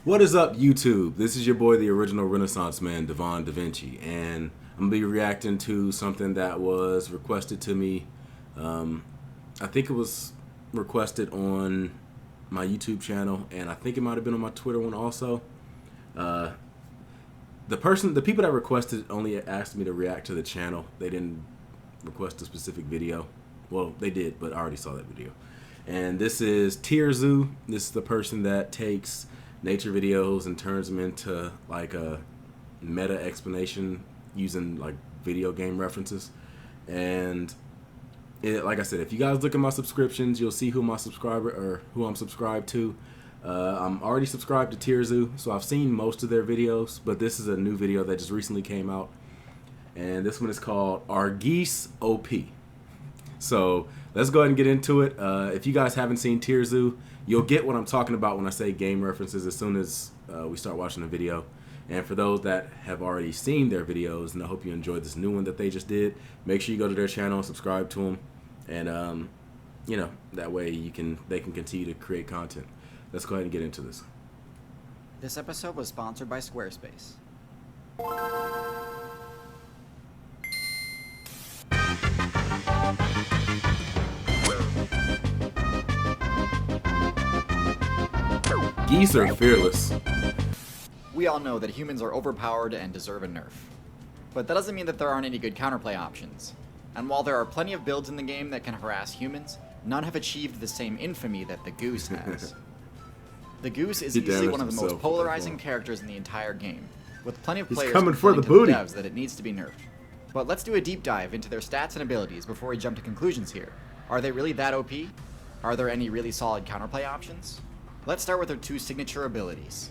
What is up, YouTube? This is your boy, the original Renaissance man, Devon DaVinci, and I'm gonna be reacting to something that was requested to me. I think it was requested on my YouTube channel, and I think it might have been on my Twitter one also. The people that requested only asked me to react to the channel. They didn't request a specific video. Well, they did, but I already saw that video. And this is TierZoo. This is the person that takes nature videos and turns them into like a meta explanation using like video game references. And like I said, if you guys look at my subscriptions, you'll see who I'm subscribed to. I'm already subscribed to TierZoo, so I've seen most of their videos, but this is a new video that just recently came out, and this one is called "Are Geese OP?" So let's go ahead and get into it. If you guys haven't seen TierZoo, you'll get what I'm talking about when I say game references as soon as we start watching the video. And for those that have already seen their videos, and I hope you enjoyed this new one that they just did, make sure you go to their channel and subscribe to them, and that way they can continue to create content. Let's go ahead and get into this. This episode was sponsored by Squarespace. Geese are fearless. We all know that humans are overpowered and deserve a nerf. But that doesn't mean that there aren't any good counterplay options. And while there are plenty of builds in the game that can harass humans, none have achieved the same infamy that the Goose has. The Goose is easily one of the most polarizing characters in the entire game, with plenty of players coming for the complaining booty. to the devs that it needs to be nerfed. But let's do a deep dive into their stats and abilities before we jump to conclusions here. Are they really that OP? Are there any really solid counterplay options? Let's start with their two signature abilities.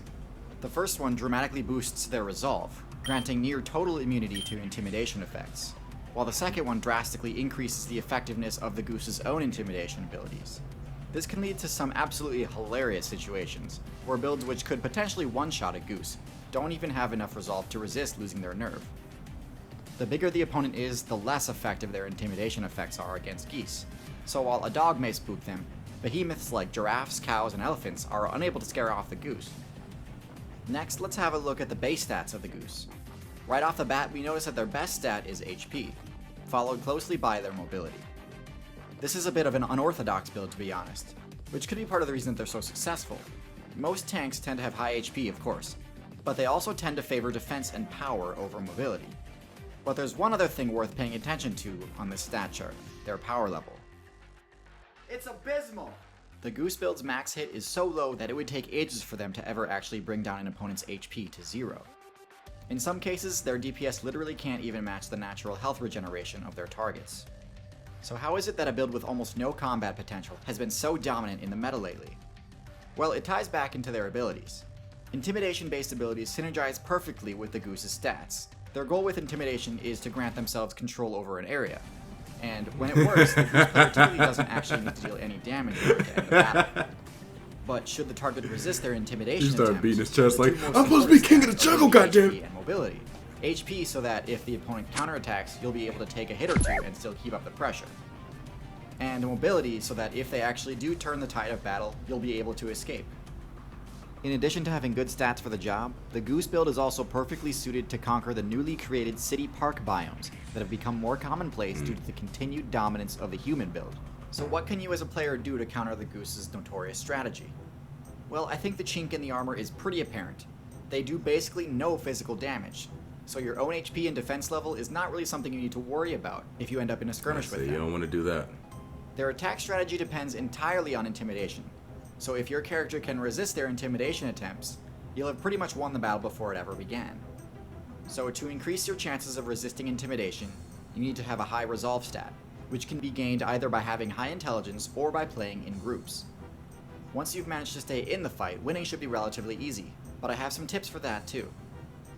The first one dramatically boosts their resolve, granting near total immunity to intimidation effects, while the second one drastically increases the effectiveness of the Goose's own intimidation abilities. This can lead to some absolutely hilarious situations, where builds which could potentially one-shot a Goose don't even have enough resolve to resist losing their nerve. The bigger the opponent is, the less effective their intimidation effects are against Geese, so while a dog may spook them, behemoths like giraffes, cows, and elephants are unable to scare off the Goose. Next, let's have a look at the base stats of the Goose. Right off the bat, we notice that their best stat is HP, followed closely by their mobility. This is a bit of an unorthodox build, to be honest, which could be part of the reason that they're so successful. Most tanks tend to have high HP, of course, but they also tend to favor defense and power over mobility. But there's one other thing worth paying attention to on this stat chart, their power level. It's abysmal! The Goose build's max hit is so low that it would take ages for them to ever actually bring down an opponent's HP to 0. In some cases, their DPS literally can't even match the natural health regeneration of their targets. So how is it that a build with almost no combat potential has been so dominant in the meta lately? Well, it ties back into their abilities. Intimidation-based abilities synergize perfectly with the Goose's stats. Their goal with Intimidation is to grant themselves control over an area. And when it works, the Goose player typically doesn't actually need to deal any damage to end the battle. But should the target resist their intimidation He started attempts, beating his chest the like, two most I'm supposed to be important king of the stats are jungle, gonna be goddammit! HP and mobility. HP so that if the opponent counterattacks, you'll be able to take a hit or two and still keep up the pressure. And mobility so that if they actually do turn the tide of battle, you'll be able to escape. In addition to having good stats for the job, the Goose build is also perfectly suited to conquer the newly created city park biomes that have become more commonplace due to the continued dominance of the human build. So what can you as a player do to counter the Goose's notorious strategy? Well, I think the chink in the armor is pretty apparent. They do basically no physical damage, so your own HP and defense level is not really something you need to worry about if you end up in a skirmish with them. You don't want to do that. Their attack strategy depends entirely on intimidation, so if your character can resist their intimidation attempts, you'll have pretty much won the battle before it ever began. So to increase your chances of resisting intimidation, you need to have a high resolve stat, which can be gained either by having high intelligence or by playing in groups. Once you've managed to stay in the fight, winning should be relatively easy, but I have some tips for that too.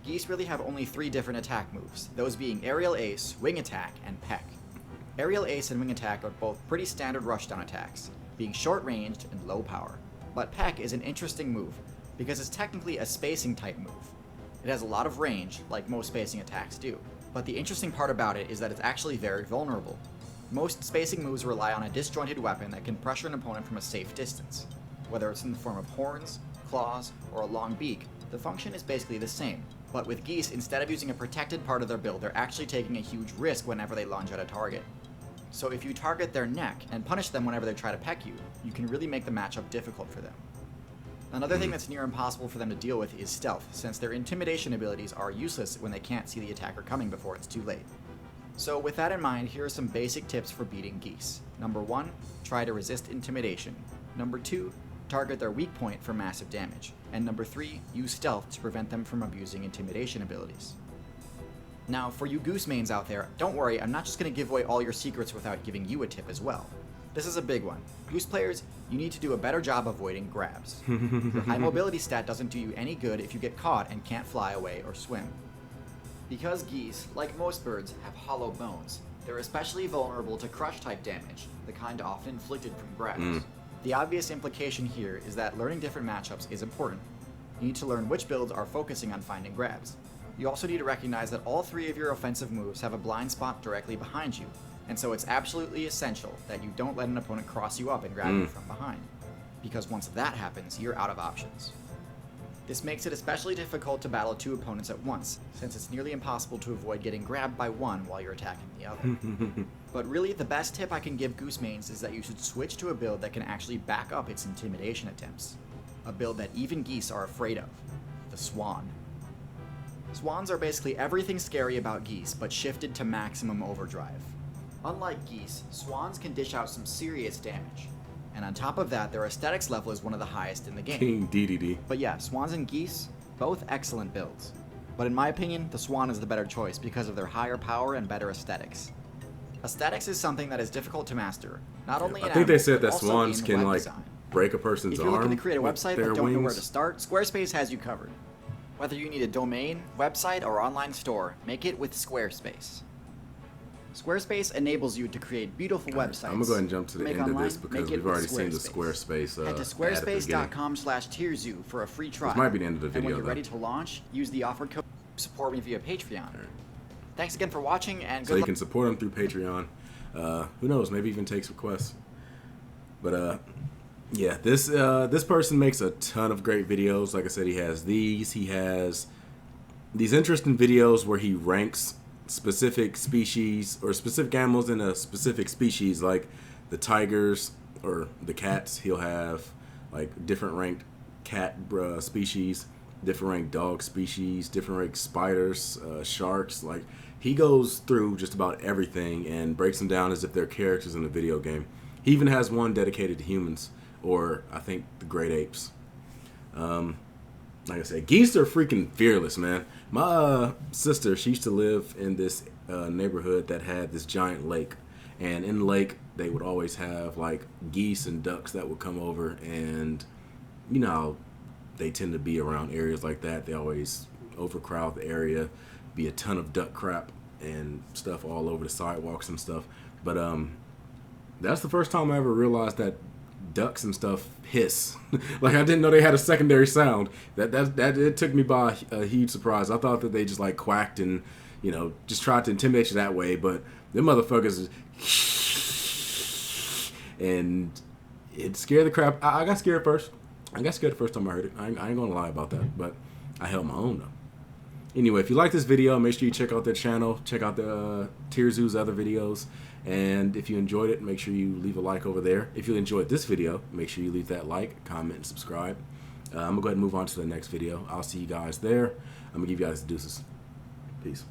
Geese really have only 3 different attack moves, those being Aerial Ace, Wing Attack, and Peck. Aerial Ace and Wing Attack are both pretty standard rushdown attacks, being short-ranged and low power. But Peck is an interesting move, because it's technically a spacing type move. It has a lot of range, like most spacing attacks do, but the interesting part about it is that it's actually very vulnerable. Most spacing moves rely on a disjointed weapon that can pressure an opponent from a safe distance, whether it's in the form of horns, claws, or a long beak, the function is basically the same. But with Geese, instead of using a protected part of their build, they're actually taking a huge risk whenever they lunge at a target. So if you target their neck and punish them whenever they try to peck you, you can really make the matchup difficult for them. Another thing that's near impossible for them to deal with is stealth, since their intimidation abilities are useless when they can't see the attacker coming before it's too late. So with that in mind, here are some basic tips for beating Geese. Number 1, try to resist intimidation. Number 2, target their weak point for massive damage. And number 3, use stealth to prevent them from abusing intimidation abilities. Now, for you Goose mains out there, don't worry, I'm not just going to give away all your secrets without giving you a tip as well. This is a big one. Goose players, you need to do a better job avoiding grabs. Your high mobility stat doesn't do you any good if you get caught and can't fly away or swim. Because Geese, like most birds, have hollow bones, they're especially vulnerable to crush-type damage, the kind often inflicted from grabs. The obvious implication here is that learning different matchups is important. You need to learn which builds are focusing on finding grabs. You also need to recognize that all 3 of your offensive moves have a blind spot directly behind you, and so it's absolutely essential that you don't let an opponent cross you up and grab you from behind, because once that happens, you're out of options. This makes it especially difficult to battle 2 opponents at once, since it's nearly impossible to avoid getting grabbed by one while you're attacking the other. But really, the best tip I can give Goose mains is that you should switch to a build that can actually back up its intimidation attempts. A build that even Geese are afraid of, the Swan. Swans are basically everything scary about Geese, but shifted to maximum overdrive. Unlike Geese, Swans can dish out some serious damage. And on top of that, their aesthetics level is one of the highest in the game. King DDD. But yeah, Swans and Geese, both excellent builds. But in my opinion, the Swan is the better choice because of their higher power and better aesthetics. Aesthetics is something that is difficult to master, not only in I think they said that but also swans in can web like design. break a person's If arm. you're looking to create a with website their but don't know where wings. to start, Squarespace has you covered. Whether you need a domain, website, or online store, make it with Squarespace. Squarespace enables you to create beautiful websites. I'm gonna go ahead and jump to the Make end of online, this because make it we've with already seen the Squarespace Head to ad at the beginning. squarespace.com/TierZoo for a free trial. This might be the end of the And video, when you're though. ready to launch, use the offer code to support me via Patreon. Thanks again for watching, and So good you luck. can support them through Patreon. Who knows? Maybe even takes requests. But yeah, this person makes a ton of great videos. Like I said, he has these. He has these interesting videos where he ranks specific species or specific animals in a specific species, like the tigers or the cats. He'll have like different ranked cat species, different ranked dog species, different ranked spiders, sharks. Like, he goes through just about everything and breaks them down as if they're characters in a video game. He even has one dedicated to humans, or I think the great apes. Like I said, geese are freaking fearless, man. My sister, she used to live in this neighborhood that had this giant lake. And in the lake, they would always have, like, geese and ducks that would come over. And, you know how they tend to be around areas like that. They always overcrowd the area. Be a ton of duck crap and stuff all over the sidewalks and stuff. But that's the first time I ever realized that ducks and stuff hiss. Like, I didn't know they had a secondary sound. That it took me by a huge surprise. I thought that they just like quacked and, you know, just tried to intimidate you that way. But them motherfuckers, and it scared the crap. I got scared first. I got scared the first time I heard it. I ain't gonna lie about that. But I held my own though. Anyway, if you like this video, make sure you check out their channel. Check out the TierZoo's other videos. And if you enjoyed it, make sure you leave a like over there. If you enjoyed this video, make sure you leave that like, comment, and subscribe. I'm going to go ahead and move on to the next video. I'll see you guys there. I'm going to give you guys the deuces. Peace.